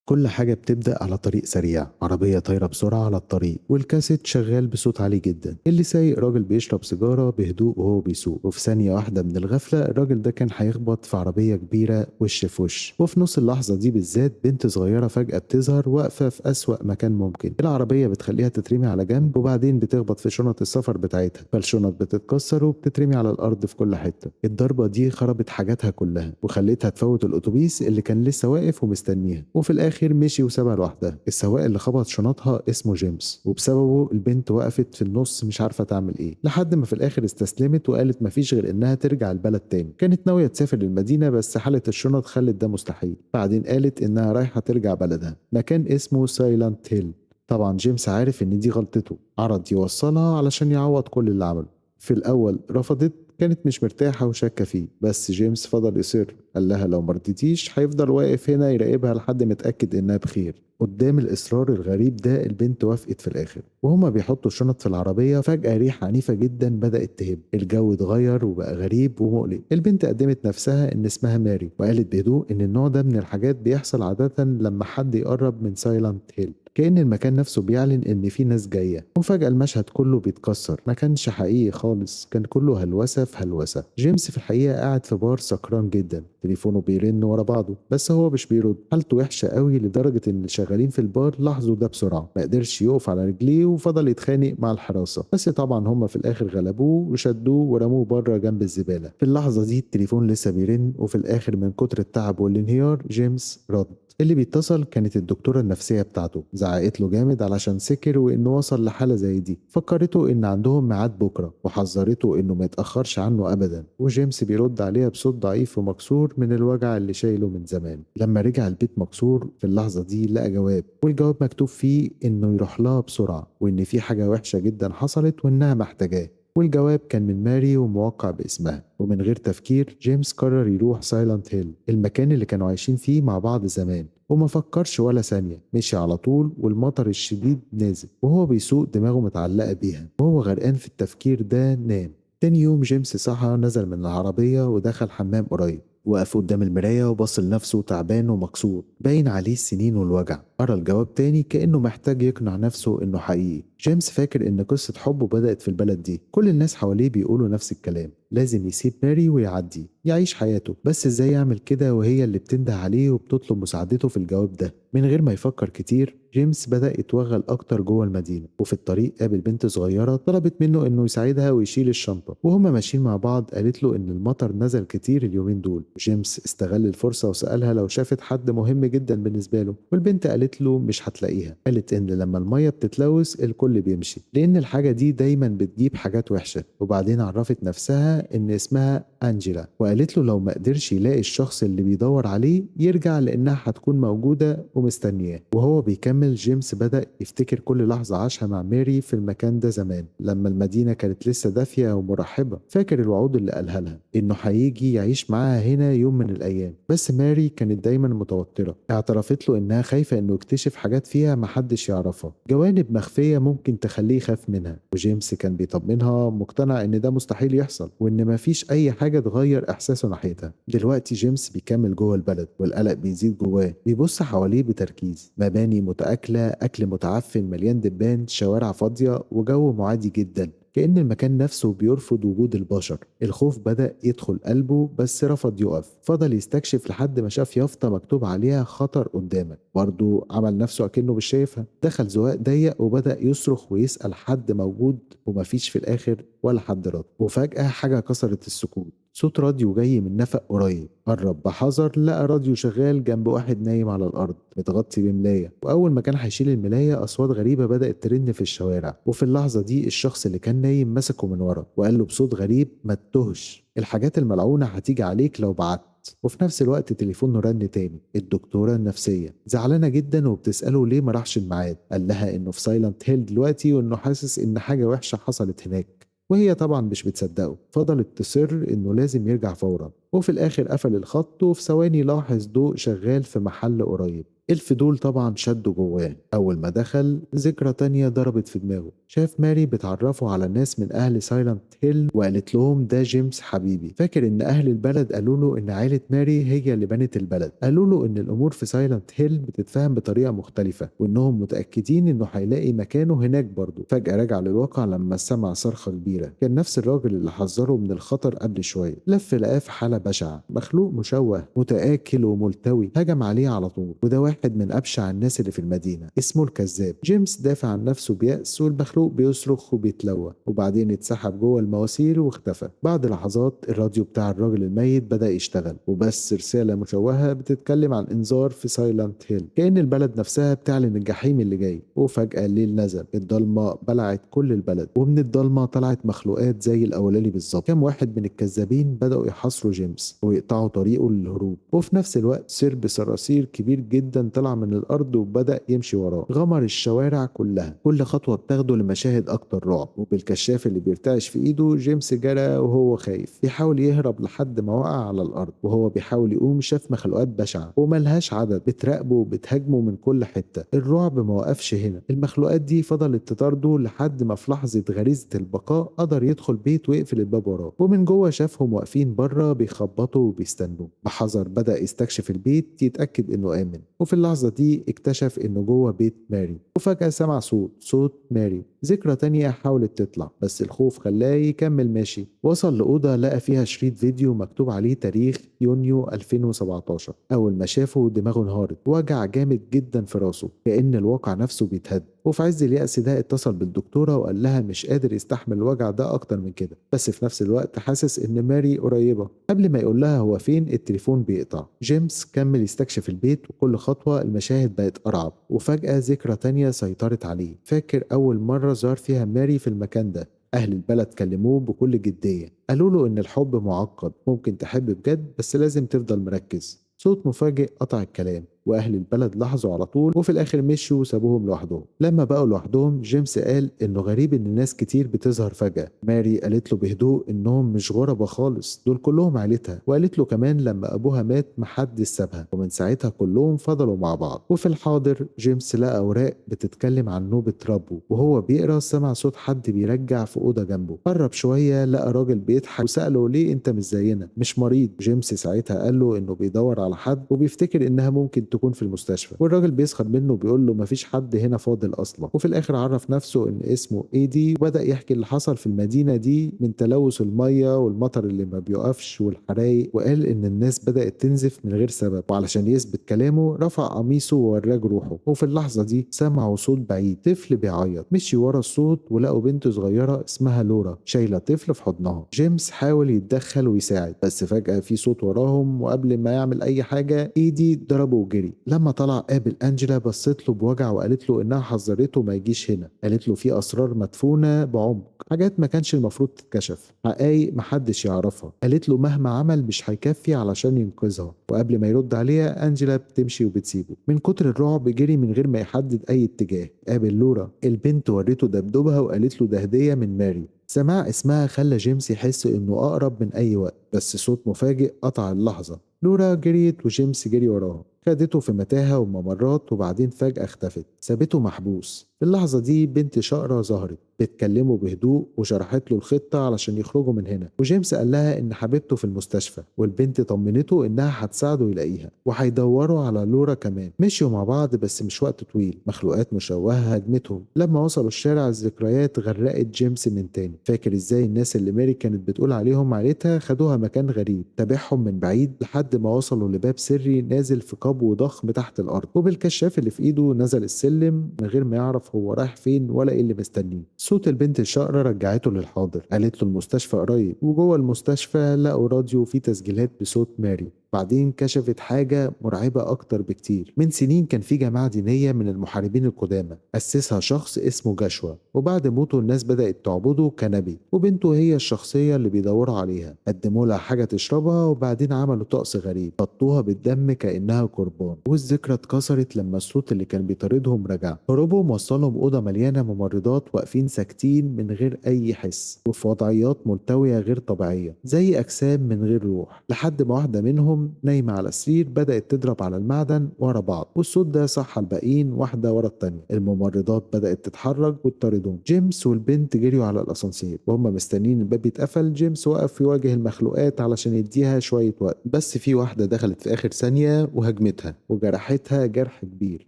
كل حاجة بتبدأ على طريق سريع، عربية طايرة بسرعة على الطريق والكاسيت شغال بصوت عالي جدا. اللي سايق راجل بيشرب سيجارة بهدوء وهو بيسوق، وفي ثانية واحدة من الغفلة الراجل ده كان هيخبط في عربية كبيرة وش في وش. وفي نص اللحظة دي بالذات بنت صغيرة فجأة بتظهر واقفة في أسوأ مكان ممكن. العربية بتخليها تترمي على جنب وبعدين بتخبط في شنط السفر بتاعتها، فالشنط بتتكسر وبتترمي على الأرض في كل حتة. الضربة دي خربت حاجاتها كلها وخلتها تفوت الأتوبيس اللي كان لسه واقف ومستنيها، وفي الآخر مشي وسابها لوحدها. السواق اللي خبط شنطها اسمه جيمس، وبسببه البنت وقفت في النص مش عارفة تعمل إيه، لحد ما في الآخر استسلمت وقالت مفيش غير إنها ترجع البلد تاني. كانت ناوية تسافر للمدينة بس حالة الشنط خلت ده مستحيل. بعدين قالت إنها رايحة ترجع بلدها، مكان اسمه سايلانت هيل. طبعا جيمس عارف إن دي غلطته، عرض يوصلها علشان يعوض كل اللي عمله. في الأول رفضت، كانت مش مرتاحة وشاكة فيه، بس جيمس فضل يصر. قال لها لو مرضيتيش هيفضل واقف هنا يراقبها لحد ما يتأكد إنها بخير. قدام الإصرار الغريب ده البنت وافقت في الآخر. وهما بيحطوا الشنط في العربية فجأة ريح عنيفة جدا بدأت تهب. الجو اتغير وبقى غريب ومقلق. البنت قدمت نفسها إن اسمها ماري، وقالت بهدوء إن النوع ده من الحاجات بيحصل عادة لما حد يقرب من سايلانت هيل، كأن المكان نفسه بيعلن إن في ناس جاية. وفجأة المشهد كله بيتكسر، ما كانش حقيقي خالص، كان كله هلوسة في هلوسة. جيمس في الحقيقة قاعد في بار سكران جدا، تليفونه بيرن ورا بعضه بس هو مش بيرد. حالته وحشة قوي لدرجة إن اللي شغالين في البار لاحظوا ده بسرعة. ما قدرش يقف على رجليه وفضل يتخانق مع الحراسة، بس طبعا هم في الآخر غلبوه وشدوه ورموه بره جنب الزبالة. في اللحظة دي التليفون لسه بيرن، وفي الآخر من كتر التعب والانهيار جيمس رد. اللي بيتصل كانت الدكتورة النفسية بتاعته، زعقت له جامد علشان سكر وإنه وصل لحالة زي دي. فكرته إن عندهم ميعاد بكرة وحذرته إنه ما يتأخرش عنه أبدا. وجيمس بيرد عليها بصوت ضعيف ومكسور من الوجع اللي شايله من زمان. لما رجع البيت مكسور في اللحظة دي لقى جواب، والجواب مكتوب فيه إنه يروح لها بسرعة وإن في حاجة وحشة جدا حصلت وإنها محتاجاه. والجواب كان من ماري وموقع باسمها. ومن غير تفكير جيمس قرر يروح سايلانت هيل، المكان اللي كانوا عايشين فيه مع بعض زمان. وما فكرش ولا ثانية، مشي على طول والمطر الشديد نازل وهو بيسوق دماغه متعلقة بيها. وهو غرقان في التفكير ده نام. تاني يوم جيمس صحى، نزل من العربية ودخل حمام قريب. وقف قدام المراية وبص لنفسه تعبان ومكسور، باين عليه السنين والوجع. قرا الجواب تاني كأنه محتاج يقنع نفسه إنه حقيقي. جيمس فاكر إن قصة حبه بدأت في البلد دي، كل الناس حواليه بيقولوا نفس الكلام، لازم يسيب ماري ويعدي يعيش حياته. بس إزاي يعمل كده وهي اللي بتنده عليه وبتطلب مساعدته في الجواب ده؟ من غير ما يفكر كتير جيمس بدأ يتوغل أكتر جوه المدينة. وفي الطريق قابل بنت صغيرة طلبت منه إنه يساعدها ويشيل الشنطة. وهما ماشيين مع بعض قالت له إن المطر نزل كتير اليومين دول. جيمس استغل الفرصة وسألها لو شافت حد مهم جدا بالنسبة له، والبنت قالت له مش هتلاقيها. قالت إن لما المية بتتلوث الكل بيمشي، لأن الحاجة دي دايما بتجيب حاجات وحشة. وبعدين عرفت نفسها إن اسمها أنجيلا، وقالت له لو ما قدرش يلاقي الشخص اللي بيدور عليه يرجع لأنها هتكون موجودة ومستنياه. وهو بيكمل جيمس بدأ يفتكر كل لحظة عاشها مع ماري في المكان ده زمان لما المدينة كانت لسه دافية ومرحبة. فاكر الوعود اللي قالها لها إنه هيجي يعيش معاها هنا يوم من الأيام. بس ماري كانت دايما متوترة، اعترفت له إنها خايفة إنه يكتشف حاجات فيها محدش يعرفها، جوانب مخفية ممكن تخليه يخاف منها. وجيمس كان بيطمنها مقتنع إن ده مستحيل يحصل وإن مفيش أي حاجة تغير إحساسه ناحيتها. دلوقتي جيمس بيكمل جوه البلد والقلق بيزيد جواه. بيبص حواليه بتركيز، مباني متآكلة، أكل متعفن مليان دبان، شوارع فاضية وجو معادي جدا، كأن المكان نفسه بيرفض وجود البشر. الخوف بدأ يدخل قلبه بس رفض يقف. فضل يستكشف لحد ما شاف يافطة مكتوب عليها خطر قدامك، برضه عمل نفسه أكنه مش شايفها. دخل زواق ضيق وبدأ يصرخ ويسأل حد موجود، ومفيش في الآخر ولا حد رد. وفجأة حاجة كسرت السكوت، صوت راديو جاي من نفق قريب. قرب بحذر، لقى راديو شغال جنب واحد نايم على الأرض متغطي بملاية. وأول ما كان هيشيل الملاية أصوات غريبة بدأت ترن في الشوارع. وفي اللحظة دي الشخص اللي كان نايم مسكه من ورا وقال له بصوت غريب ما تتهش، الحاجات الملعونة هتيجي عليك لو بعدت. وفي نفس الوقت تليفونه رن تاني. الدكتورة النفسية زعلانة جدا وبتسأله ليه ما راحش الميعاد. قال لها إنه في سايلنت هيل دلوقتي وإنه حاسس إن حاجة وحشة حصلت هناك. وهي طبعا مش بتصدقه، فضلت تصر إنه لازم يرجع فورا. وفي الآخر قفل الخط، وفي ثواني لاحظ ضوء شغال في محل قريب. الفضول طبعا شده جواه. أول ما دخل ذكرى تانية ضربت في دماغه، شاف ماري بتعرفه على ناس من أهل سايلنت هيل وقالت لهم ده جيمس حبيبي. فاكر إن أهل البلد قالوا له إن عائلة ماري هي اللي بنت البلد. قالوا له إن الأمور في سايلنت هيل بتتفهم بطريقة مختلفة وإنهم متأكدين إنه هيلاقي مكانه هناك برضه. فجأة رجع للواقع لما سمع صرخة كبيرة، كان نفس الراجل اللي حذره من الخطر قبل شوية. لف لقاه في حالة بشعة، مخلوق مشوه متآكل وملتوي هجم عليه على طول، وده واحد من أبشع الناس اللي في المدينة اسمه الكذاب. جيمس دافع عن نفسه بيأس والمخلوق بيصرخ وبيتلوى، وبعدين اتسحب جوه المواسير واختفى. بعد لحظات الراديو بتاع الراجل الميت بدأ يشتغل وبس رسالة مشوهة بتتكلم عن إنذار في سايلنت هيل، كأن البلد نفسها بتعلن الجحيم اللي جاي. وفجأة الليل نزل، الضلمة بلعت كل البلد، ومن الضلمة طلعت مخلوقات زي الأولاني بالظبط. كام واحد من الكذابين بدأوا يحاصروا جيمس ويقطعوا طريقه للهروب، وفي نفس الوقت سرب صراصير كبير جدا طلع من الأرض وبدأ يمشي وراه، غمر الشوارع كلها. كل خطوة بتاخده لمشاهد أكتر رعب، وبالكشاف اللي بيرتعش في إيده جيمس جرى وهو خايف بيحاول يهرب لحد ما وقع على الأرض. وهو بيحاول يقوم شاف مخلوقات بشعة وملهاش عدد بتراقبه وبتهاجمه من كل حتة. الرعب ما وقفش هنا، المخلوقات دي فضلت تطارده لحد ما في لحظة غريزة البقاء قدر يدخل بيت ويقفل الباب وراه، ومن جوه شافهم واقفين بره بيخبطوا وبيستنوا. بحذر بدأ يستكشف البيت يتأكد إنه آمن، وفي اللحظة دي اكتشف إنه جوه بيت ماري. وفجأة سمع صوت ماري. ذكرى تانية حاولت تطلع بس الخوف خلاه يكمل ماشي. وصل لأوضة لقى فيها شريط فيديو مكتوب عليه تاريخ يونيو 2017. أول ما شافه دماغه انهارت، وجع جامد جدا في راسه كأن الواقع نفسه بيتهد. وفي عز اليأس ده اتصل بالدكتورة وقال لها مش قادر يستحمل الوجع ده أكتر من كده، بس في نفس الوقت حاسس إن ماري قريبة. قبل ما يقول لها هو فين التليفون بيقطع. جيمس كمل يستكشف البيت، وكل خطوة المشاهد بقت أرعب. وفجأة ذكرى تانية سيطرت عليه. فاكر أول مرة زار فيها ماري في المكان ده؟ أهل البلد كلموه بكل جدية، قالوا له إن الحب معقد، ممكن تحب بجد بس لازم تفضل مركز. صوت مفاجئ قطع الكلام، واهل البلد لاحظوا على طول، وفي الاخر مشوا وسابوهم لوحدهم. لما بقوا لوحدهم جيمس قال انه غريب ان ناس كتير بتظهر فجأة. ماري قالت له بهدوء انهم مش غربة خالص، دول كلهم عيلتها. وقالت له كمان لما ابوها مات محدش سابها، ومن ساعتها كلهم فضلوا مع بعض. وفي الحاضر جيمس لقى اوراق بتتكلم عن نوبة ربه، وهو بيقرا سمع صوت حد بيرجع في اوضه جنبه. قرب شويه لقى راجل بيضحك وساله ليه انت مش زينا، مش مريض؟ جيمس ساعتها قال له انه بيدور على حد وبيفتكر انها ممكن تكون في المستشفى، والراجل بيسخر منه وبيقول له مفيش حد هنا فاضل اصلا. وفي الاخر عرف نفسه ان اسمه ايدي، وبدا يحكي اللي حصل في المدينه دي من تلوث الميه والمطر اللي ما بيقفش والحرايق، وقال ان الناس بدات تنزف من غير سبب. وعلشان يثبت كلامه رفع قميصه ووراه جروحه. وفي اللحظه دي سمعوا صوت بعيد، طفل بيعيط. مشي ورا الصوت ولقوا بنت صغيره اسمها لورا شايله طفل في حضنها. جيمس حاول يتدخل ويساعد، بس فجاه في صوت وراهم، وقبل ما يعمل اي حاجه ايدي ضربه وجري. لما طلع قابل انجلا بصت له بوجع وقالت له انها حذرته ما يجيش هنا. قالت له في اسرار مدفونه بعمق، حاجات ما كانش المفروض تتكشف، حقايق محدش يعرفها. قالت له مهما عمل مش هيكفي علشان ينقذها. وقبل ما يرد عليها انجلا بتمشي وبتسيبه. من كتر الرعب جري من غير ما يحدد اي اتجاه. قابل لورا، البنت وريته دبدوبها وقالت له ده هديه من ماري. سماع اسمها خلى جيمس يحس انه اقرب من اي وقت، بس صوت مفاجئ قطع اللحظه. لورا جريت وجيمس جري وراها، خدته في متاهة وممرات، وبعدين فجأة اختفت، سابته محبوس. في اللحظة دي بنت شقرة ظهرت بتكلمه بهدوء وشرحت له الخطة علشان يخرجوا من هنا. وجيمس قال لها إن حبيبته في المستشفى، والبنت طمنته إنها هتساعده يلاقيها، وهيدوروا على لورا كمان. مشيوا مع بعض بس مش وقت طويل، مخلوقات مشوهة هجمتهم. لما وصلوا الشارع الذكريات غرقت جيمس من تاني. فاكر إزاي الناس اللي ماري كانت بتقول عليهم عيلتها خدوها مكان غريب. تابعهم من بعيد لحد ما وصلوا لباب سري نازل في قبو ضخم تحت الأرض، وبالكشاف اللي في إيده نزل السلم من غير ما يعرف هو رايح فين ولا إيه اللي مستنيه. صوت البنت الشقرة رجعته للحاضر، قالت له المستشفى قريب. وجوه المستشفى لقوا راديو فيه تسجيلات بصوت ماري. بعدين كشفت حاجة مرعبة أكتر بكتير. من سنين كان في جماعة دينية من المحاربين القدامى، أسسها شخص اسمه جاشوا، وبعد موته الناس بدأت تعبده كنبي، وبنته هي الشخصية اللي بيدوروا عليها. قدموا لها حاجة تشربها وبعدين عملوا طقس غريب، غطوها بالدم كأنها قربان. والذكرى اتكسرت لما الصوت اللي كان بيطاردهم رجع. هربوا ووصلهم أوضة مليانة ممرضات واقفين ساكتين من غير أي حس، وفي وضعيات ملتوية غير طبيعية زي أجسام من غير روح، لحد ما واحدة منهم منهم نايمة على سرير بدأت تضرب على المعدن ورا بعض، والصوت ده صح الباقيين واحدة ورا التانية. الممرضات بدأت تتحرك وتطاردهم. جيمس والبنت جريوا على الأسانسير وهم مستنيين الباب يتقفل. جيمس وقف يواجه المخلوقات علشان يديها شوية وقت، بس في واحدة دخلت في آخر ثانية وهجمتها وجرحتها جرح كبير.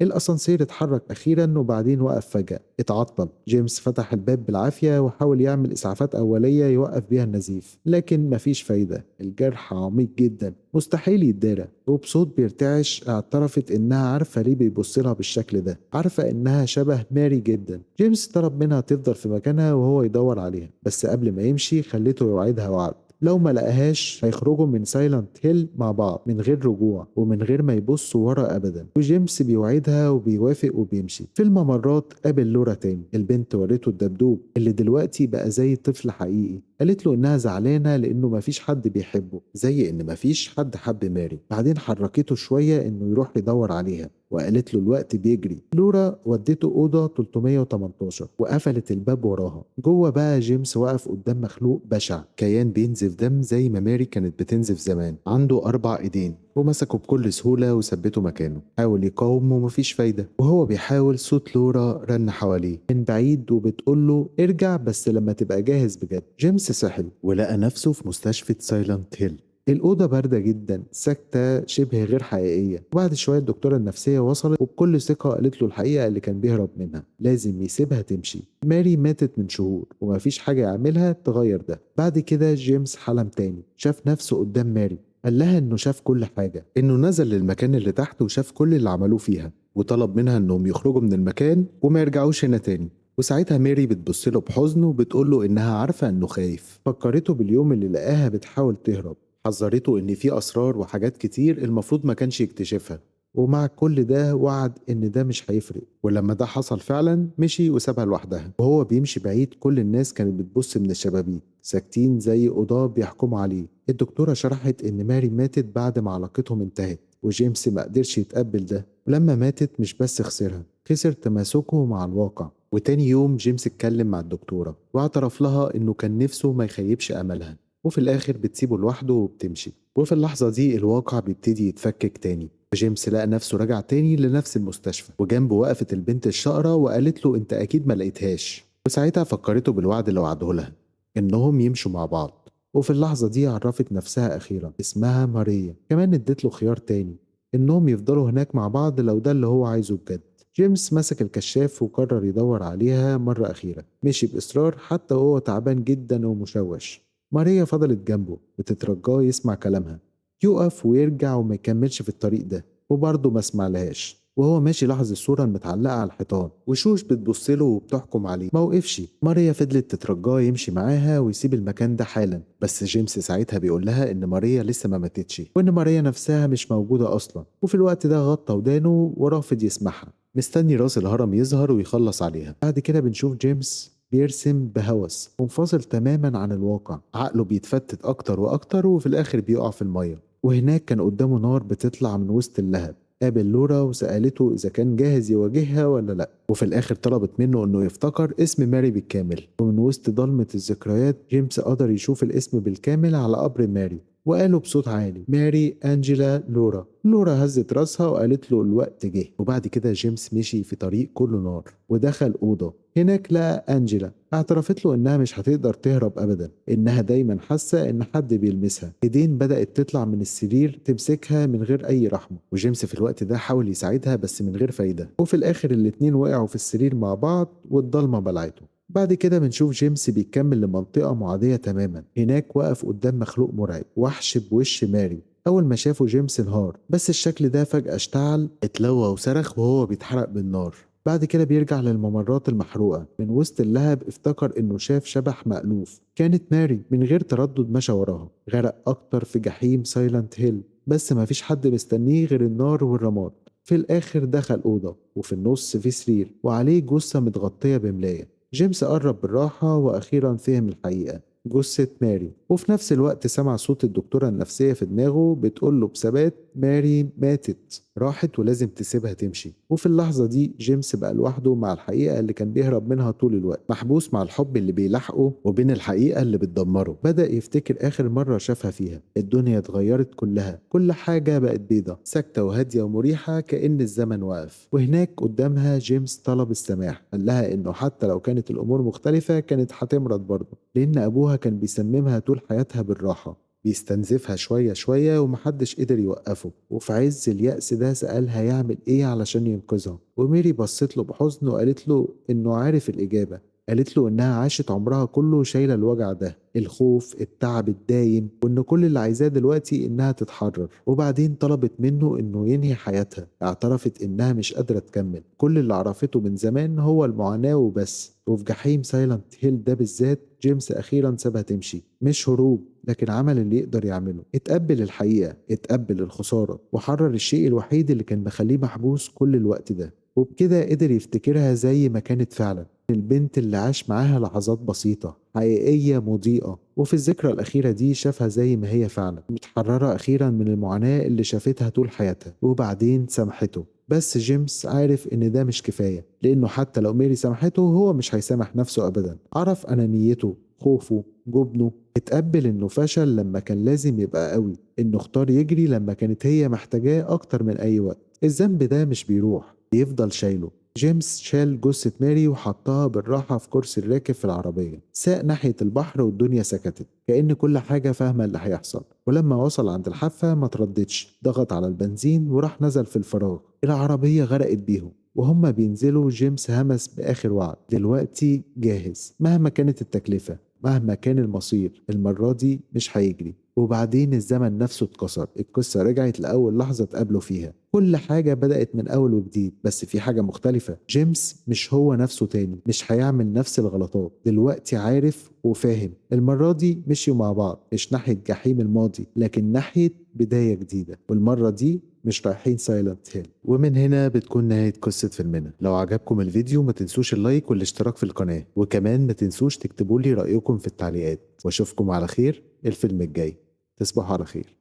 الأسانسير اتحرك أخيرا وبعدين وقف فجأة، اتعطل. جيمس فتح الباب بالعافية وحاول يعمل إسعافات أولية يوقف بيها النزيف، لكن مفيش فايدة. الجرح عميق جدا مستحيل يتدارى. وبصوت بيرتعش اعترفت إنها عارفة ليه بيبصلها بالشكل ده، عارفة إنها شبه ماري جدا. جيمس طلب منها تفضل في مكانها وهو يدور عليها، بس قبل ما يمشي خليته يوعدها وعد، لو ما لقاهاش هيخرجوا من سايلنت هيل مع بعض من غير رجوع ومن غير ما يبصوا ورا ابدا. وجيمس بيوعدها وبيوافق وبيمشي. في الممرات قابل لورا تاني. البنت وريته الدبدوب اللي دلوقتي بقى زي طفل حقيقي. قالت له انها زعلانه لانه مفيش حد بيحبه زي ان مفيش حد حب ماري. بعدين حركته شويه انه يروح يدور عليها وقالت له الوقت بيجري. لورا ودته اوضه 318 وقفلت الباب وراها. جوه بقى جيمس واقف قدام مخلوق بشع، كيان بينزف دم زي ما ماري كانت بتنزف زمان. عنده 4 ايدين ومسكه بكل سهوله وثبته مكانه. حاول يقاوم ومفيش فايده. وهو بيحاول صوت لورا رن حواليه من بعيد وبتقول له ارجع بس لما تبقى جاهز بجد. جيمس صحي ولقى نفسه في مستشفى سايلنت هيل. الأوضة باردة جدا، ساكتة شبه غير حقيقية. وبعد شوية الدكتورة النفسية وصلت وبكل ثقة قالت له الحقيقة اللي كان بيهرب منها، لازم يسيبها تمشي. ماري ماتت من شهور ومفيش حاجة يعملها تغير ده. بعد كده جيمس حلم تاني، شاف نفسه قدام ماري. قال لها انه شاف كل حاجة، انه نزل للمكان اللي تحت وشاف كل اللي عملوه فيها، وطلب منها انهم يخرجوا من المكان وما يرجعوش هنا تاني. وساعتها ماري بتبص له بحزن وبتقول له انها عارفة انه خايف. فكرته باليوم اللي لقاها بتحاول تهرب، حذرته إن في أسرار وحاجات كتير المفروض ما كانش يكتشفها. ومع كل ده وعد إن ده مش هيفرق. ولما ده حصل فعلا مشي وسابها لوحدها. وهو بيمشي بعيد كل الناس كانت بتبص من الشبابيك ساكتين زي قضاة بيحكموا عليه. الدكتورة شرحت إن ماري ماتت بعد ما علاقتهم انتهت، وجيمس ما قدرش يتقبل ده. ولما ماتت مش بس خسرها، خسر تماسكه مع الواقع. وتاني يوم جيمس اتكلم مع الدكتورة واعترف لها إنه كان نفسه ما يخيبش أملها. وفي الآخر بتسيبه لوحده وبتمشي. وفي اللحظة دي الواقع بيبتدي يتفكك تاني. جيمس لقى نفسه رجع تاني لنفس المستشفى، وجنبه وقفت البنت الشقرة وقالت له انت اكيد ما لقيتهاش. وساعتها فكرته بالوعد اللي وعده لها انهم يمشوا مع بعض. وفي اللحظة دي عرفت نفسها اخيرا اسمها ماريا. كمان ادت له خيار تاني، انهم يفضلوا هناك مع بعض لو ده اللي هو عايزه بجد. جيمس مسك الكشاف وقرر يدور عليها مرة أخيرة. مشي بإصرار حتى وهو تعبان جدا ومشوش. ماريا فضلت جنبه بتترجاه يسمع كلامها، يقف ويرجع وما يكملش في الطريق ده، وبرضه ما سمعلهاش. وهو ماشي لاحظ الصورة المتعلقة على الحيطان، وشوش بتبصله وبتحكم عليه. ما وقفش. ماريا فضلت تترجاه يمشي معاها ويسيب المكان ده حالا. بس جيمس ساعتها بيقول لها إن ماريا لسه ما ماتتش، وإن ماريا نفسها مش موجودة أصلا. وفي الوقت ده غطى ودانه ورافض يسمعها، مستني راس الهرم يظهر ويخلص عليها. بعد كده بنشوف جيمس بيرسم بهوس منفصل تماما عن الواقع. عقله بيتفتت أكتر وأكتر وفي الآخر بيقع في المية. وهناك كان قدامه نار بتطلع من وسط اللهب. قابل لورا وسألته إذا كان جاهز يواجهها ولا لأ، وفي الآخر طلبت منه إنه يفتكر اسم ماري بالكامل. ومن وسط ضلمة الذكريات جيمس قدر يشوف الاسم بالكامل على قبر ماري، وقاله بصوت عالي ماري أنجيلا لورا. لورا هزت راسها وقالت له الوقت جه. وبعد كده جيمس مشي في طريق كله نار ودخل أوضة. هناك لقى أنجيلا. اعترفت له إنها مش هتقدر تهرب أبدا، إنها دايما حاسة إن حد بيلمسها. إيدين بدأت تطلع من السرير تمسكها من غير أي رحمة. وجيمس في الوقت ده حاول يساعدها بس من غير فايدة. وفي الآخر الاتنين وقعوا في السرير مع بعض والضلمة بلعته. بعد كده بنشوف جيمس بيكمل لمنطقة معادية تماما. هناك وقف قدام مخلوق مرعب، وحش بوش ماري. أول ما شافه جيمس انهار، بس الشكل ده فجأة اشتعل، اتلوى وصرخ وهو بيتحرق بالنار. بعد كده بيرجع للممرات المحروقة. من وسط اللهب افتكر انه شاف شبح مألوف، كانت ماري. من غير تردد مشى وراها، غرق اكتر في جحيم سايلنت هيل. بس مفيش حد مستنيه غير النار والرماد. في الآخر دخل أوضة وفي النص في سرير وعليه جثة متغطية بملاية. جيمس قرب بالراحة وأخيرا فهم الحقيقة، جثة ماري. وفي نفس الوقت سمع صوت الدكتورة النفسية في دماغه بتقوله بثبات ماري ماتت، راحت ولازم تسيبها تمشي. وفي اللحظة دي جيمس بقى لوحده مع الحقيقة اللي كان بيهرب منها طول الوقت، محبوس مع الحب اللي بيلاحقه وبين الحقيقة اللي بتدمره. بدأ يفتكر آخر مرة شافها فيها. الدنيا اتغيرت كلها، كل حاجة بقت بيضة، ساكتة وهادية ومريحة كأن الزمن وقف. وهناك قدامها جيمس طلب السماح، قال لها إنه حتى لو كانت الأمور مختلفة كانت هتمرض برضه، لأن أبوها كان بيسممها طول حياتها بالراحة، بيستنزفها شوية شوية ومحدش قدر يوقفه. وفي عز اليأس ده سألها يعمل إيه علشان ينقذها، وميري بصت له بحزن وقالت له إنه عارف الإجابة. قالت له إنها عاشت عمرها كله شايلة الوجع ده، الخوف، التعب الدايم، وإن كل اللي عايزاه دلوقتي إنها تتحرر. وبعدين طلبت منه إنه ينهي حياتها، اعترفت إنها مش قادرة تكمل، كل اللي عرفته من زمان هو المعاناة وبس. وفي جحيم سايلنت هيل ده بالذات جيمس أخيرا سابها تمشي، مش هروب لكن عمل اللي يقدر يعمله، اتقبل الحقيقة، اتقبل الخسارة، وحرر الشيء الوحيد اللي كان مخليه محبوس كل الوقت ده. وبكده قدر يفتكرها زي ما كانت فعلا، البنت اللي عاش معاها لحظات بسيطة حقيقية مضيئة. وفي الذكرى الأخيرة دي شافها زي ما هي فعلا، متحررة أخيرا من المعاناة اللي شافتها طول حياتها. وبعدين سامحته. بس جيمس عارف إن ده مش كفاية، لأنه حتى لو ميري سامحته هو مش هيسامح نفسه أبدا. عرف أنانيته، خوفه، جبنه، اتقبل إنه فشل لما كان لازم يبقى قوي، إنه اختار يجري لما كانت هي محتاجاه أكتر من أي وقت. الذنب ده مش بيروح، بيفضل شايله. جيمس شال جثة ماري وحطها بالراحة في كرسي الراكب في العربية، ساق ناحية البحر والدنيا سكتت كأن كل حاجة فاهمة اللي هيحصل. ولما وصل عند الحافة ما ترددش، ضغط على البنزين وراح نزل في الفراغ. العربية غرقت بيهم. وهما بينزلوا جيمس همس بآخر وعد، دلوقتي جاهز مهما كانت التكلفة، مهما كان المصير، المرة دي مش هيجري. وبعدين الزمن نفسه اتكسر، القصة رجعت لأول لحظة اتقابلوا فيها، كل حاجة بدأت من أول وجديد. بس في حاجة مختلفة، جيمس مش هو نفسه تاني، مش هيعمل نفس الغلطات. دلوقتي عارف وفاهم، المرة دي مشيوا مع بعض مش ناحية جحيم الماضي لكن ناحية بداية جديدة، والمرة دي مش رايحين سايلنت هيل. ومن هنا بتكون نهاية قصة فيلمنا. لو عجبكم الفيديو ما تنسوش اللايك والاشتراك في القناة، وكمان ما تنسوش تكتبوا لي رأيكم في التعليقات. واشوفكم على خير الفيلم الجاي. تصبحوا على خير.